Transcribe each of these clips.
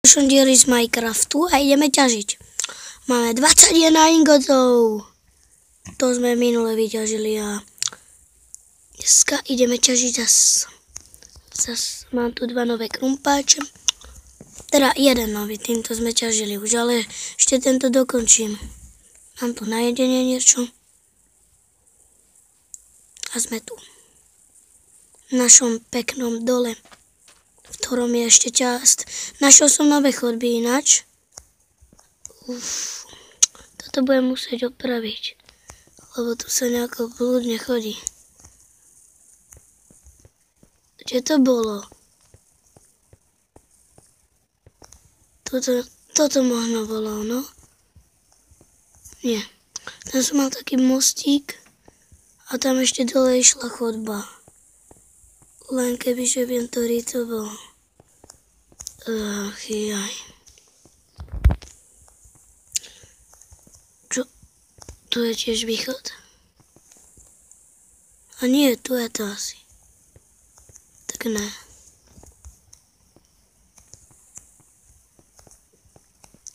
Som dieli z Minecraftu a ideme ťažiť. Máme 21 ingotov. To sme minule vyťažili a dneska ideme ťažiť zas mám tu 2 nové krumpáče. Teda jeden nový, týmto sme ťažili už, ale ešte tento dokončím. Mám tu na jedenie niečo. A sme tu. V našom peknom dole, v ktorom je ešte časť. Našiel som nové chodby ináč. Toto budem musieť opraviť, lebo tu sa nejako blúdne chodí. Kde to bolo? Toto možno bolo, no? Nie. Tam som mal taký mostík a tam ešte dole išla chodba. Len kebyže viem, ktorý to bol. Ach, jaj. Čo? Tu je tiež východ? A nie, tu je to asi. Tak ne.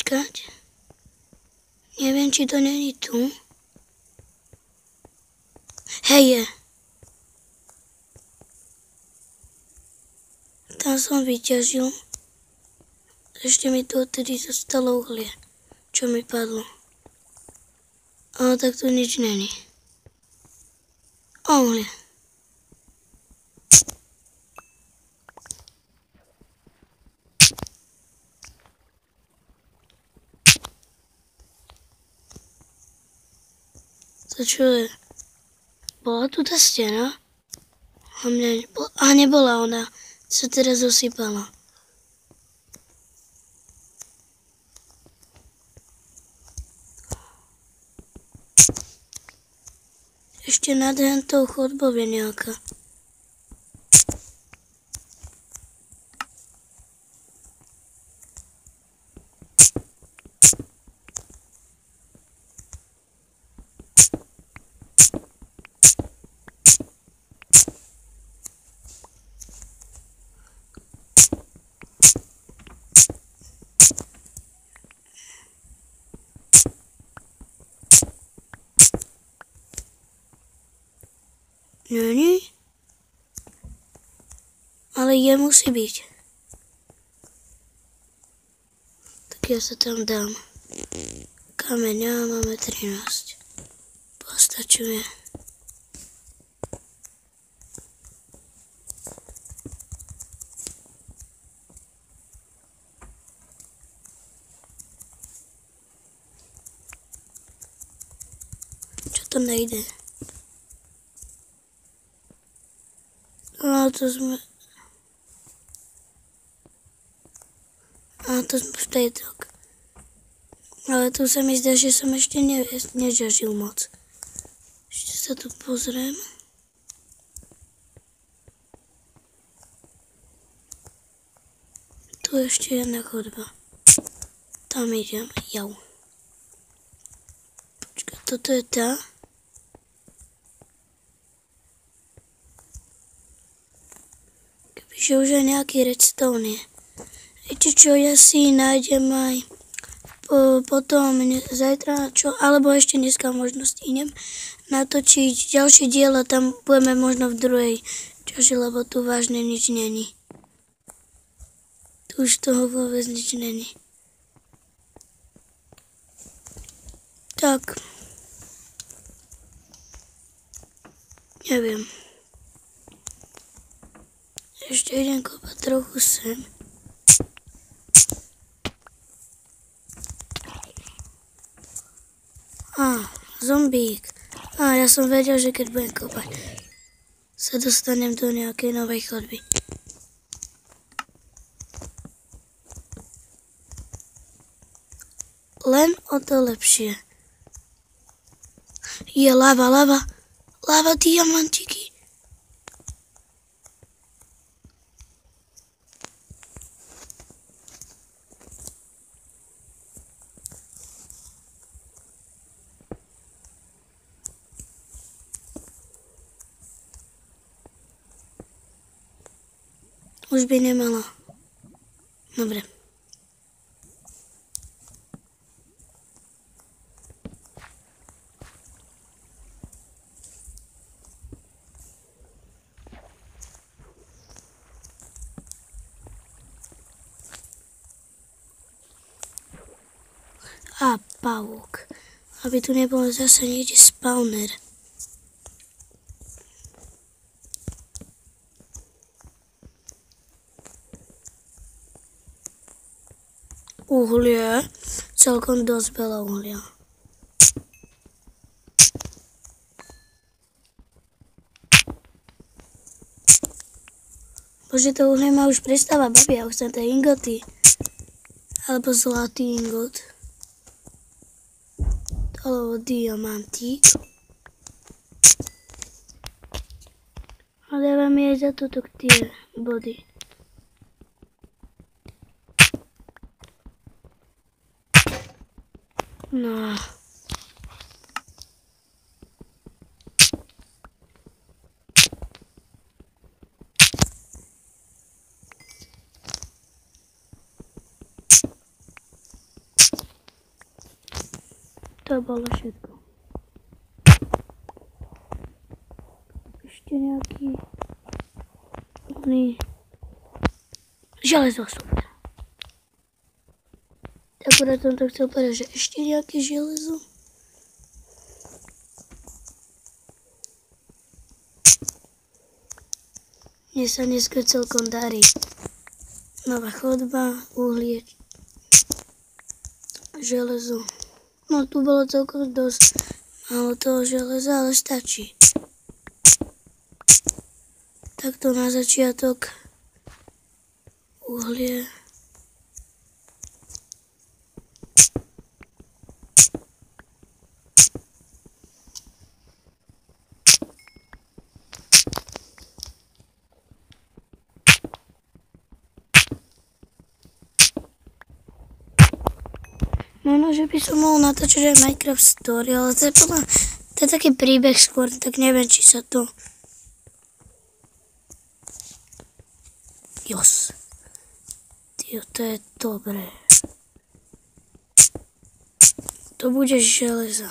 Čakať. Neviem, či to není tu. Hej, je. Tam som vyťažil. Ešte mi tu odtedy zostalo uhlie, čo mi padlo. Ale tak tu nič není. Uhlie. To čo je? Bola tu tá stena? A nebola ona. Sa teraz osypala. Ešte nad hentou chodbou je nejaká. Není? Ale je musí byť. Tak ja sa tam dám. Kameňa máme 13. Postačuje. Čo to nejde? No to sme v tejto. Ale tu sa mi zdá, že som ešte neťažil moc. Ešte sa tu pozriem. Tu ešte jedna chodba. Tam idem. Jau. Počkaj, toto je tá. Že už aj nejaký redstone je. Viete čo, ja si nájdem aj potom zajtra, alebo ešte dneska možno stihnem natočiť ďalšie diela, tam budeme možno v druhej čaši, lebo tu vážne nič není. Tu už toho vôbec nič není. Tak. Neviem. Ešte idem kopať trochu sem. Zombík. Ja som vedel, že keď budem kopať, sa dostanem do nejakej novej chodby. Len o to lepšie. Je lava, diamantiky. Už by nemala. Dobre. A pavúk. Aby tu nebol zase niekde spawner. Uhlie. Celkom dosť veľa uhlia. Bože, to uhlie ma už prestáva baví, ja chcem tie ingoty. Alebo zlatý ingot. Alebo diamantík. A dáva mi aj za toto tie body. No. To bolo všetko. Ešte nejaký železo, super. Akurát som to chcel povedať, že ešte nejaké železo. Mne sa dneska celkom darí. Nová chodba, uhlie, železo. No tu bolo celkom dosť málo toho železa, ale stačí. Takto na začiatok uhlie. Možno, že by som mohol natáčať aj Minecraft Story, ale to je taký príbeh skôr, tak neviem, či sa to... Jos. Tyjo, to je dobré. To bude železa.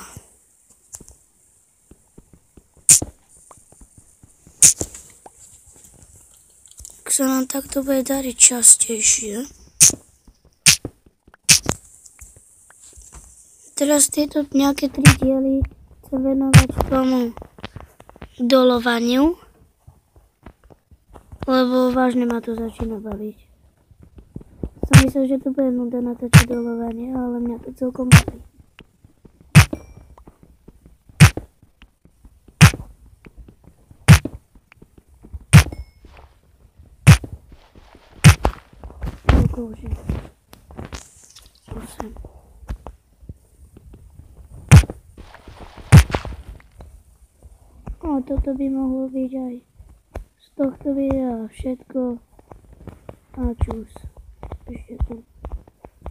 Ak sa nám takto bude dariť častejšie. Teraz tieto nejaké 3 diely chcem venovať tomu dolovaniu, lebo vážne ma to začína baviť. Som myslel, že to bude nuda natáčať dolovanie, ale mňa to celkom baví. Bože. 8. No, toto by mohlo byť aj z tohto videa všetko. A čus. Ešte tu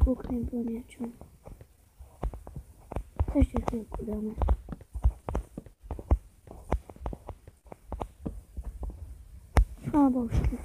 kúknem po niečom. Ešte chvíľku dáme. A božku.